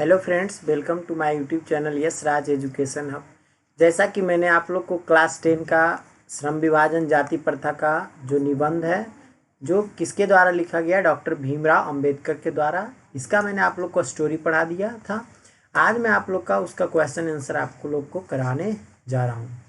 Hello friends, welcome to my YouTube channel yes Raj education hub. जैसा कि मैंने आप लोग को क्लास 10 का श्रम विभाजन जाति प्रथा का जो निबंध है, जो किसके द्वारा लिखा गया, डॉक्टर भीमराव अंबेडकर के द्वारा, इसका मैंने आप लोग को स्टोरी पढ़ा दिया था। आज मैं आप लोग का उसका क्वेश्चन आंसर आपको लोग को कराने जा रहा हूँ।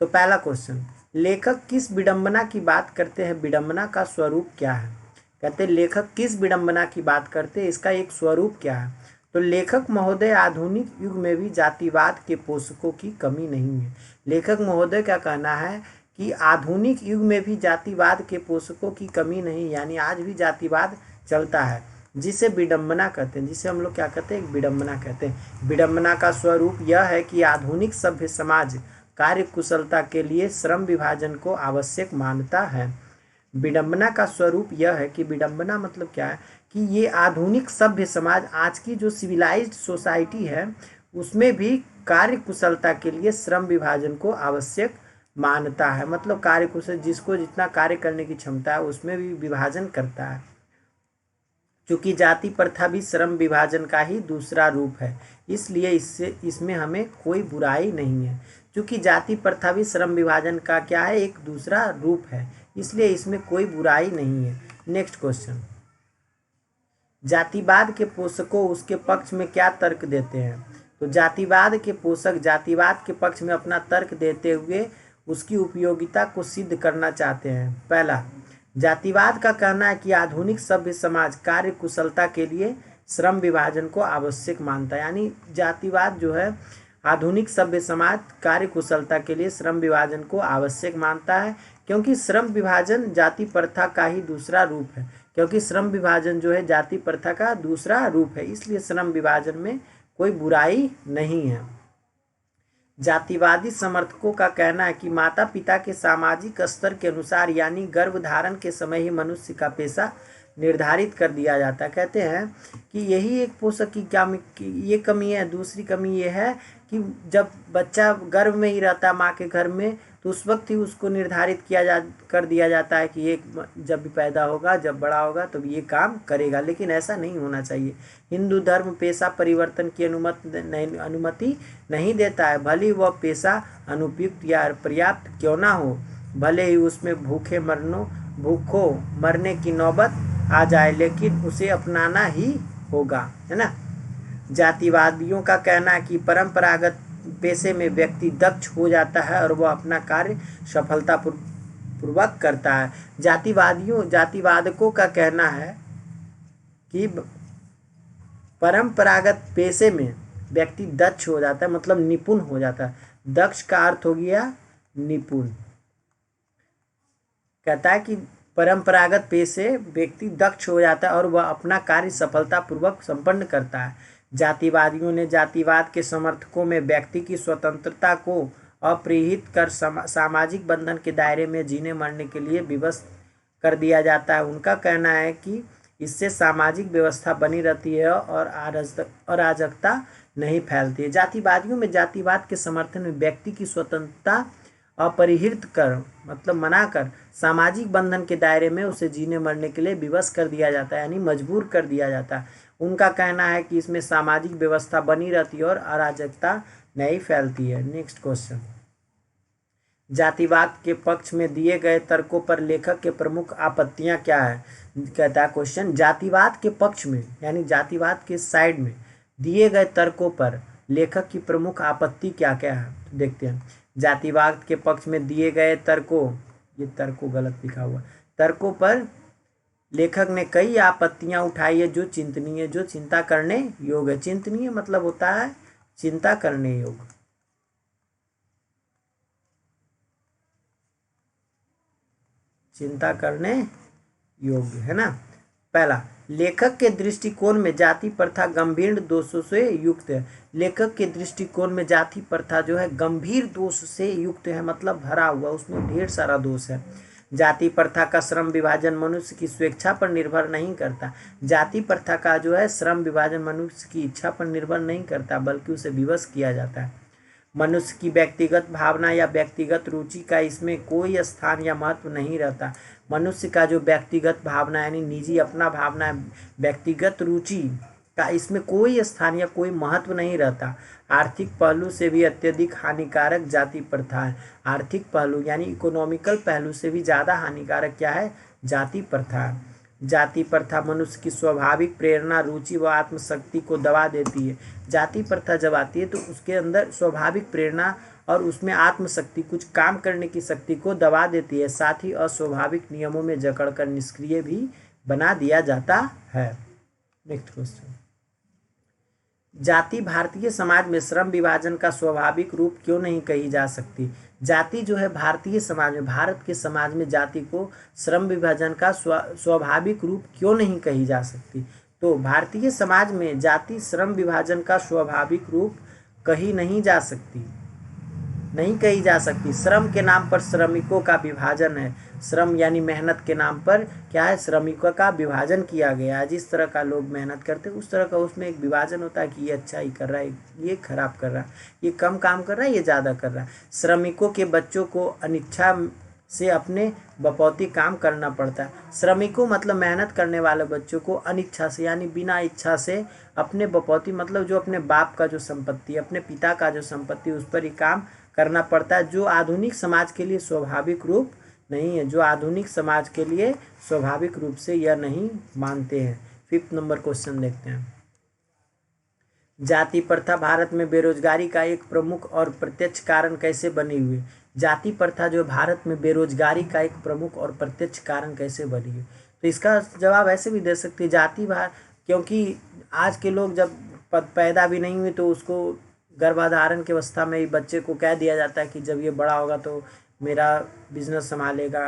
तो पहला क्वेश्चन, लेखक किस विडंबना की बात करते हैं? विडंबना का स्वरूप क्या है? कहते हैं लेखक किस विडंबना की बात करते हैं, इसका एक स्वरूप क्या है? तो लेखक महोदय, आधुनिक युग में भी जातिवाद के पोषकों की कमी नहीं है। लेखक महोदय का कहना है कि आधुनिक युग में भी जातिवाद के पोषकों की कमी नहीं, यानी आज भी जातिवाद चलता है, जिसे विडंबना कहते हैं, जिसे हम लोग क्या कहते हैं, एक विडंबना कहते हैं। विडंबना का स्वरूप यह है कि आधुनिक सभ्य समाज कार्य कुशलता के लिए श्रम विभाजन को आवश्यक मानता है। विडंबना का स्वरूप यह है कि विडंबना मतलब क्या है कि ये आधुनिक सभ्य समाज, आज की जो सिविलाइज्ड सोसाइटी है, उसमें भी कार्य कुशलता के लिए श्रम विभाजन को आवश्यक मानता है। मतलब कार्य कुशल, जिसको जितना कार्य करने की क्षमता है उसमें भी विभाजन करता है। क्योंकि जाति प्रथा भी श्रम विभाजन का ही दूसरा रूप है, इसलिए इसमें हमें कोई बुराई नहीं है। क्योंकि जाति प्रथा भी श्रम विभाजन का क्या है, एक दूसरा रूप है, इसलिए इसमें कोई बुराई नहीं है। नेक्स्ट क्वेश्चन, जातिवाद के पोषकों उसके पक्ष में क्या तर्क देते हैं? तो जातिवाद के पोषक जातिवाद के पक्ष में अपना तर्क देते हुए उसकी उपयोगिता को सिद्ध करना चाहते हैं। पहला, जातिवाद का कहना है कि आधुनिक सभ्य समाज कार्य कुशलता के लिए श्रम विभाजन को आवश्यक मानता है। यानी जातिवाद जो है, आधुनिक सभ्य समाज कार्य कुशलता के लिए श्रम विभाजन को आवश्यक मानता है, क्योंकि श्रम विभाजन जाति प्रथा का ही दूसरा रूप है। क्योंकि श्रम विभाजन जो है जाति प्रथा का दूसरा रूप है, इसलिए श्रम विभाजन में कोई बुराई नहीं है। जातिवादी समर्थकों का कहना है कि माता पिता के सामाजिक स्तर के अनुसार, यानी गर्भधारण के समय ही मनुष्य का पेशा निर्धारित कर दिया जाता है। कहते हैं कि यही एक पोषक की क्या ये कमी है। दूसरी कमी ये है कि जब बच्चा गर्भ में ही रहता माँ के घर में, तो उस वक्त ही उसको निर्धारित कर दिया जाता है कि ये जब भी पैदा होगा, जब बड़ा होगा तो ये काम करेगा। लेकिन ऐसा नहीं होना चाहिए। हिंदू धर्म पेशा परिवर्तन की अनुमति नहीं देता है। भले ही वह पेशा अनुपयुक्त या पर्याप्त क्यों ना हो, भले ही उसमें भूखों मरने की नौबत आ जाए, लेकिन उसे अपनाना ही होगा, है ना। जातिवादियों का कहना है कि परंपरागत पेशे में व्यक्ति दक्ष हो जाता है और वह अपना कार्य सफलतापूर्वक करता है। जातिवादकों का कहना है कि परंपरागत पेशे में व्यक्ति दक्ष हो जाता है, मतलब निपुण हो जाता है। दक्ष का अर्थ हो गया निपुण। कहता है कि परंपरागत पेशे व्यक्ति दक्ष हो जाता है और वह अपना कार्य सफलतापूर्वक संपन्न करता है। जातिवादियों ने जातिवाद के समर्थकों में व्यक्ति की स्वतंत्रता को अपरिहित कर सामाजिक बंधन के दायरे में जीने मरने के लिए विवश कर दिया जाता है। उनका कहना है कि इससे सामाजिक व्यवस्था बनी रहती है और अराजकता नहीं फैलती है। जातिवादियों में जातिवाद के समर्थन में व्यक्ति की स्वतंत्रता अपरिहित कर, मतलब मनाकर, सामाजिक बंधन के दायरे में उसे जीने मरने के लिए विवश कर दिया जाता है, यानी मजबूर कर दिया जाता है। उनका कहना है कि इसमें सामाजिक व्यवस्था बनी रहती है और अराजकता नहीं फैलती है। नेक्स्ट क्वेश्चन, जातिवाद के पक्ष में दिए गए तर्कों पर लेखक के प्रमुख आपत्तियां क्या है? कहता है क्वेश्चन, जातिवाद के पक्ष में यानी जातिवाद के साइड में दिए गए तर्कों पर लेखक की प्रमुख आपत्ति क्या क्या है? तो देखते हैं। जातिवाद के पक्ष में दिए गए तर्कों, ये तर्कों गलत लिखा हुआ, तर्कों पर लेखक ने कई आपत्तियां उठाई है जो चिंतनीय, जो चिंता करने योग्य है। चिंतनीय मतलब होता है चिंता करने योग्य। चिंता करने योग्य, है ना। पहला, लेखक के दृष्टिकोण में जाति प्रथा गंभीर दोषों से युक्त है। लेखक के दृष्टिकोण में जाति प्रथा जो है गंभीर दोष से युक्त है, मतलब भरा हुआ, उसमें ढेर सारा दोष है। जाति प्रथा का श्रम विभाजन मनुष्य की स्वेच्छा पर निर्भर नहीं करता। जाति प्रथा का जो है श्रम विभाजन मनुष्य की इच्छा पर निर्भर नहीं करता, बल्कि उसे विवश किया जाता है। मनुष्य की व्यक्तिगत भावना या व्यक्तिगत रुचि का इसमें कोई स्थान या महत्व नहीं रहता। मनुष्य का जो व्यक्तिगत भावना यानी निजी अपना भावना, व्यक्तिगत रुचि का इसमें कोई स्थान या कोई महत्व नहीं रहता। आर्थिक पहलू से भी अत्यधिक हानिकारक जाति प्रथा है। आर्थिक पहलू यानी इकोनॉमिकल पहलू से भी ज़्यादा हानिकारक क्या है? जाति प्रथा है। जाति प्रथा मनुष्य की स्वाभाविक प्रेरणा, रुचि व आत्मशक्ति को दबा देती है। जाति प्रथा जब आती है तो उसके अंदर स्वाभाविक प्रेरणा और उसमें आत्मशक्ति, कुछ काम करने की शक्ति को दबा देती है। साथ ही अस्वाभाविक नियमों में जकड़कर निष्क्रिय भी बना दिया जाता है। नेक्स्ट क्वेश्चन, जाति भारतीय समाज में श्रम विभाजन का स्वाभाविक रूप क्यों नहीं कही जा सकती? जाति जो है भारतीय समाज में, भारत के समाज में जाति को श्रम विभाजन का स्वाभाविक रूप क्यों नहीं कही जा सकती? तो भारतीय समाज में जाति श्रम विभाजन का स्वाभाविक रूप कही नहीं जा सकती, नहीं कही जा सकती। श्रम के नाम पर श्रमिकों का विभाजन है। श्रम यानी मेहनत के नाम पर क्या है? श्रमिकों का विभाजन किया गया है। जिस तरह का लोग मेहनत करते हैं उस तरह का उसमें एक विभाजन होता है कि ये अच्छा ही कर रहा है, ये खराब कर रहा है, ये कम काम कर रहा है, ये ज़्यादा कर रहा है। श्रमिकों के बच्चों को अनिच्छा से अपने बपौती काम करना पड़ता है। श्रमिकों मतलब मेहनत करने वाले बच्चों को अनिच्छा से यानी बिना इच्छा से अपने बपौती मतलब जो अपने बाप का जो संपत्ति, अपने पिता का जो संपत्ति, उस पर ही काम करना पड़ता है, जो आधुनिक समाज के लिए स्वाभाविक रूप नहीं है, जो आधुनिक समाज के लिए स्वाभाविक रूप से यह नहीं मानते हैं। 5th नंबर क्वेश्चन देखते हैं। जाति प्रथा भारत में बेरोजगारी का एक प्रमुख और प्रत्यक्ष कारण कैसे बनी हुई? जाति प्रथा जो भारत में बेरोजगारी का एक प्रमुख और प्रत्यक्ष कारण कैसे बनी है? तो इसका जवाब ऐसे भी दे सकते हैं, क्योंकि आज के लोग जब पैदा भी नहीं हुए तो उसको गर्भाधारण की अवस्था में ही बच्चे को कह दिया जाता है कि जब ये बड़ा होगा तो मेरा बिजनेस संभालेगा।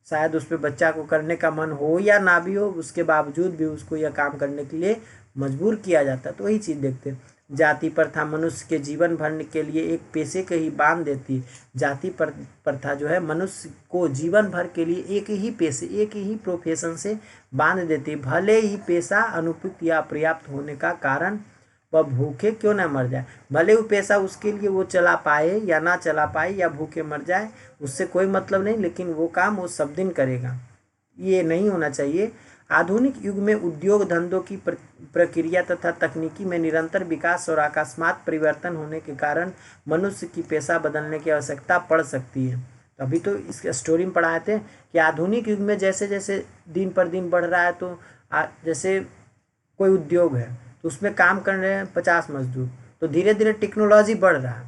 शायद उस पर बच्चा को करने का मन हो या ना भी हो, उसके बावजूद भी उसको यह काम करने के लिए मजबूर किया जाता है। तो वही चीज़ देखते हैं, जाति प्रथा मनुष्य के जीवन भर के लिए एक पेशे के ही बांध देती है। जाति प्रथा जो है मनुष्य को जीवन भर के लिए एक ही पेशे, एक ही प्रोफेशन से बांध देती है। भले ही पेशा अनुपयुक्त या अपर्याप्त होने का कारण वह भूखे क्यों न मर जाए, भले वो पैसा उसके लिए वो चला पाए या ना चला पाए या भूखे मर जाए, उससे कोई मतलब नहीं, लेकिन वो काम वो सब दिन करेगा, ये नहीं होना चाहिए। आधुनिक युग में उद्योग धंधों की प्रक्रिया तथा तकनीकी में निरंतर विकास और अकस्मात परिवर्तन होने के कारण मनुष्य की पेशा बदलने की आवश्यकता पड़ सकती है। अभी तो इस स्टोरी में पढ़ाए थे कि आधुनिक युग में जैसे जैसे दिन पर दिन बढ़ रहा है, तो जैसे कोई उद्योग है तो उसमें काम कर रहे हैं 50 मजदूर, तो धीरे धीरे टेक्नोलॉजी बढ़ रहा है,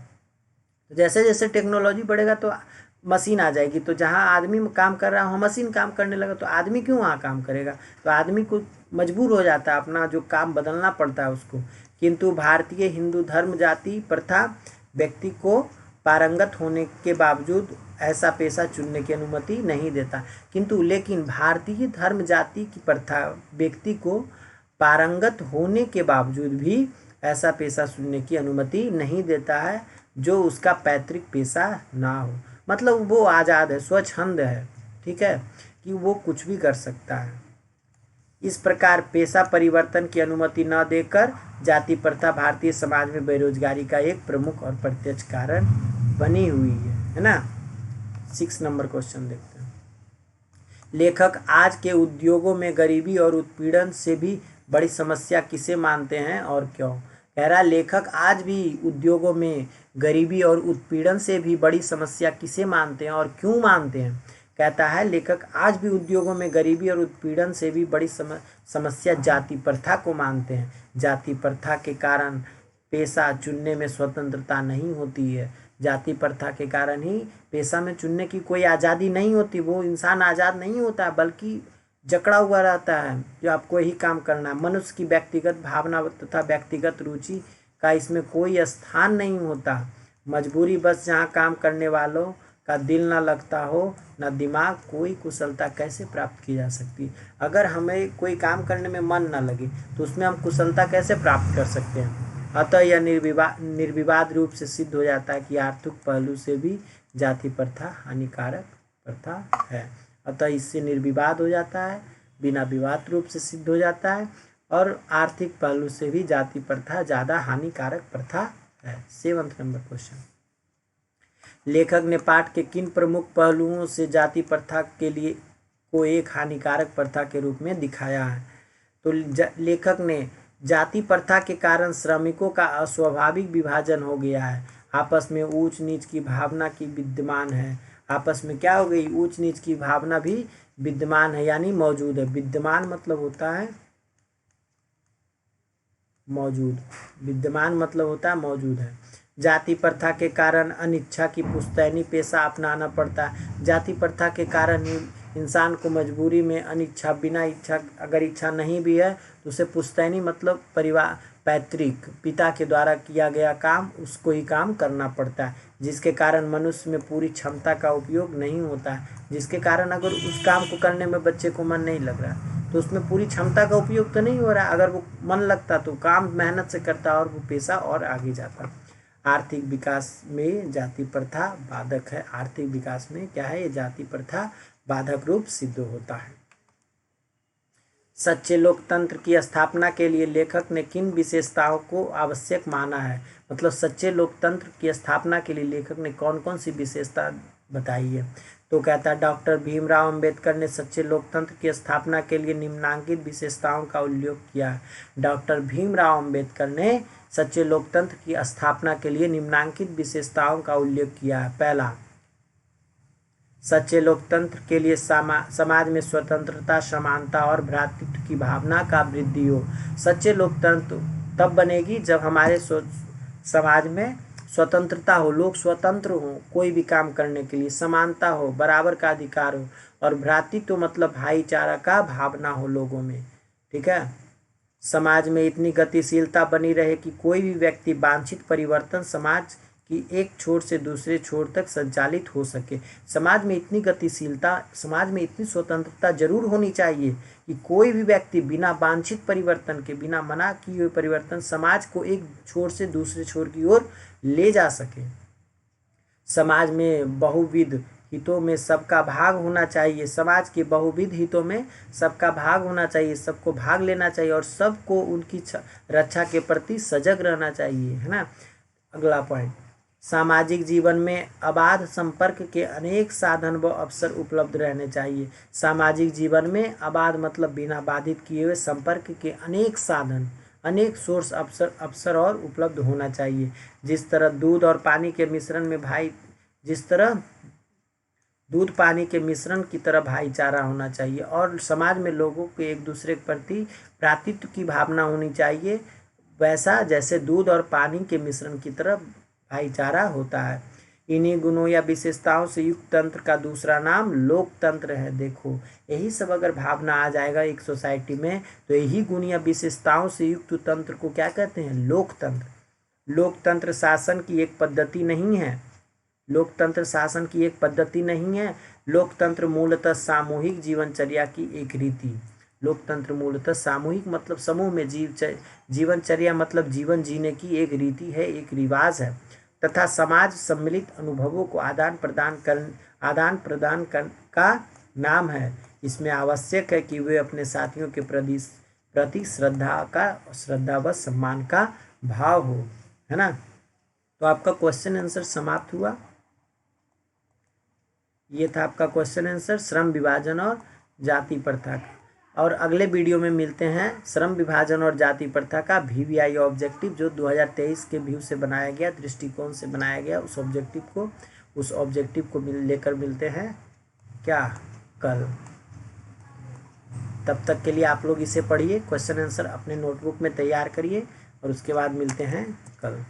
तो जैसे जैसे टेक्नोलॉजी बढ़ेगा तो मशीन आ जाएगी, तो जहाँ आदमी काम कर रहा है मशीन काम करने लगा, तो आदमी क्यों वहाँ काम करेगा? तो आदमी को मजबूर हो जाता है, अपना जो काम बदलना पड़ता है उसको। किंतु भारतीय हिंदू धर्म जाति प्रथा व्यक्ति को पारंगत होने के बावजूद ऐसा पेशा चुनने की अनुमति नहीं देता। लेकिन भारतीय धर्म जाति की प्रथा व्यक्ति को पारंगत होने के बावजूद भी ऐसा पेशा चुनने की अनुमति नहीं देता है जो उसका पैतृक पेशा ना हो। मतलब वो आज़ाद है, स्वच्छंद है, ठीक है, कि वो कुछ भी कर सकता है। इस प्रकार पेशा परिवर्तन की अनुमति न देकर जाति प्रथा भारतीय समाज में बेरोजगारी का एक प्रमुख और प्रत्यक्ष कारण बनी हुई है ना। 6 नंबर क्वेश्चन देखते हैं। लेखक आज के उद्योगों में गरीबी और उत्पीड़न से भी बड़ी समस्या किसे मानते हैं और क्यों? कह रहा लेखक आज भी उद्योगों में गरीबी और उत्पीड़न से भी बड़ी समस्या किसे मानते हैं और क्यों मानते हैं? कहता है लेखक आज भी उद्योगों में गरीबी और उत्पीड़न से भी बड़ी समस्या जाति प्रथा को मानते हैं। जाति प्रथा के कारण पेशा चुनने में स्वतंत्रता नहीं होती है। जाति प्रथा के कारण ही पेशा में चुनने की कोई आज़ादी नहीं होती, वो इंसान आज़ाद नहीं होता बल्कि जकड़ा हुआ रहता है जो आपको यही काम करना है। मनुष्य की व्यक्तिगत भावना तथा व्यक्तिगत रुचि का इसमें कोई स्थान नहीं होता। मजबूरी बस जहाँ काम करने वालों का दिल ना लगता हो, ना दिमाग, कोई कुशलता कैसे प्राप्त की जा सकती? अगर हमें कोई काम करने में मन ना लगे तो उसमें हम कुशलता कैसे प्राप्त कर सकते हैं? अतः यह निर्विवाद रूप से सिद्ध हो जाता है कि आर्थिक पहलू से भी जाति प्रथा हानिकारक प्रथा है। अतः इससे निर्विवाद हो जाता है, बिना विवाद रूप से सिद्ध हो जाता है, और आर्थिक पहलू से भी जाति प्रथा ज़्यादा हानिकारक प्रथा है। 7th number question. लेखक ने पाठ के किन प्रमुख पहलुओं से जाति प्रथा के लिए को एक हानिकारक प्रथा के रूप में दिखाया है? तो लेखक ने जाति प्रथा के कारण श्रमिकों का अस्वाभाविक विभाजन हो गया है, आपस में ऊंच नीच की भावना की विद्यमान है। आपस में क्या हो गई, ऊंच नीच की भावना भी विद्यमान है यानी मौजूद है। विद्यमान मतलब होता है मौजूद, विद्यमान मतलब होता है मौजूद है। जाति प्रथा के कारण अनिच्छा की पुश्तैनी पेशा अपनाना पड़ता है। जाति प्रथा के कारण ही इंसान को मजबूरी में अनिच्छा, बिना इच्छा, अगर इच्छा नहीं भी है तो उसे पुश्तैनी मतलब परिवार, पैतृक पिता के द्वारा किया गया काम, उसको ही काम करना पड़ता है, जिसके कारण मनुष्य में पूरी क्षमता का उपयोग नहीं होता है। जिसके कारण अगर उस काम को करने में बच्चे को मन नहीं लग रहा तो उसमें पूरी क्षमता का उपयोग तो नहीं हो रहा। अगर वो मन लगता तो काम मेहनत से करता और वो पेशा और आगे जाता। आर्थिक विकास में जाति प्रथा बाधक है। आर्थिक विकास में क्या है, ये जाति प्रथा बाधक रूप सिद्ध होता है। सच्चे लोकतंत्र की स्थापना के लिए लेखक ने किन विशेषताओं को आवश्यक माना है? मतलब सच्चे लोकतंत्र की स्थापना के लिए लेखक ने कौन कौन सी विशेषता बताई है? तो कहता है डॉक्टर भीमराव अंबेडकर ने सच्चे लोकतंत्र की स्थापना के लिए निम्नलिखित विशेषताओं का उल्लेख किया है। डॉक्टर भीमराव अंबेडकर ने सच्चे लोकतंत्र की स्थापना के लिए निम्नलिखित विशेषताओं का उल्लेख किया है। पहला, सच्चे लोकतंत्र के लिए समाज में स्वतंत्रता, समानता और भ्रातृत्व की भावना का वृद्धि हो। सच्चे लोकतंत्र तब बनेगी जब हमारे समाज में स्वतंत्रता हो, लोग स्वतंत्र हो कोई भी काम करने के लिए, समानता हो, बराबर का अधिकार हो, और भ्रातृत्व मतलब भाईचारा का भावना हो लोगों में। ठीक है, समाज में इतनी गतिशीलता बनी रहे कि कोई भी व्यक्ति वांछित परिवर्तन समाज कि एक छोर से दूसरे छोर तक संचालित हो सके। समाज में इतनी गतिशीलता, समाज में इतनी स्वतंत्रता जरूर होनी चाहिए कि कोई भी व्यक्ति बिना वांछित परिवर्तन के, बिना मना किए हुए परिवर्तन समाज को एक छोर से दूसरे छोर की ओर ले जा सके। समाज में बहुविध हितों में सबका भाग होना चाहिए। समाज के बहुविध हितों में सबका भाग होना चाहिए, सबको भाग लेना चाहिए और सबको उनकी रक्षा के प्रति सजग रहना चाहिए, है ना। अगला पॉइंट, सामाजिक जीवन में अबाध संपर्क के अनेक साधन व अवसर उपलब्ध रहने चाहिए। सामाजिक जीवन में अबाध मतलब बिना बाधित किए हुए संपर्क के अनेक साधन, अनेक सोर्स, अवसर और उपलब्ध होना चाहिए। जिस तरह दूध और पानी के मिश्रण में जिस तरह दूध पानी के मिश्रण की तरह भाईचारा होना चाहिए और समाज में लोगों के एक दूसरे के प्रति भ्रातृत्व की भावना होनी चाहिए, वैसा जैसे दूध और पानी के मिश्रण की तरह भाईचारा होता है। इन्हीं गुणों या विशेषताओं से युक्त तंत्र का दूसरा नाम लोकतंत्र है। देखो, यही सब अगर भावना आ जाएगा एक सोसाइटी में तो यही गुण या विशेषताओं से युक्त तंत्र को क्या कहते हैं, लोकतंत्र। लोकतंत्र शासन की एक पद्धति नहीं है। लोकतंत्र शासन की एक पद्धति नहीं है। लोकतंत्र मूलतः सामूहिक जीवनचर्या की एक रीति। लोकतंत्र मूलतः सामूहिक मतलब समूह में जीवनचर्या मतलब जीवन जीने की एक रीति है, एक रिवाज है तथा समाज सम्मिलित अनुभवों को आदान प्रदान का नाम है। इसमें आवश्यक है कि वे अपने साथियों के प्रति श्रद्धा व सम्मान का भाव हो, है ना। तो आपका क्वेश्चन आंसर समाप्त हुआ। ये था आपका क्वेश्चन आंसर श्रम विभाजन और जाति प्रथा का। और अगले वीडियो में मिलते हैं श्रम विभाजन और जाति प्रथा का VVI ऑब्जेक्टिव, जो 2023 के व्यू से बनाया गया, दृष्टिकोण से बनाया गया। उस ऑब्जेक्टिव को लेकर मिलते हैं क्या, कल। तब तक के लिए आप लोग इसे पढ़िए, क्वेश्चन आंसर अपने नोटबुक में तैयार करिए और उसके बाद मिलते हैं कल।